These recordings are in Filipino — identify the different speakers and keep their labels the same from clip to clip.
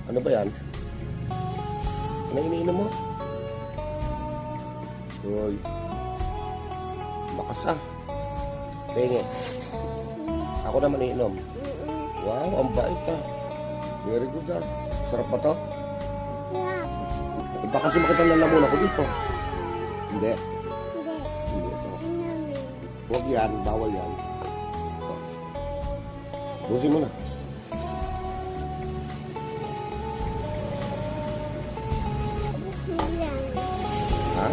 Speaker 1: Ano ba yan? Ano iniinom mo? Uy. Bakas ah. Penge. Ako naman iinom. Wow, ang bait ah. Very good ah. Sarap ba to? Baka kasi makita ng lamon ako dito. Hindi. Hindi ito. Huwag yan, bawal yan. Busin mo na. Ha?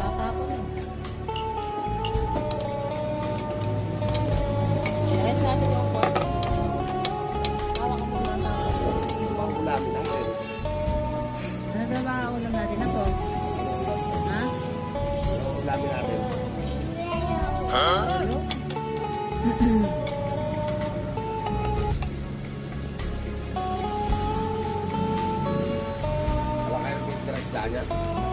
Speaker 2: Tatapon yun. Eh, sa atin yung pork. Hawak ko muna na.
Speaker 1: Ang ulamin natin.
Speaker 2: Ano ba ba ulam natin ako? Ha?
Speaker 1: Ang ulamin natin.
Speaker 2: Ano?
Speaker 1: Wala kayo ng tira isda niya.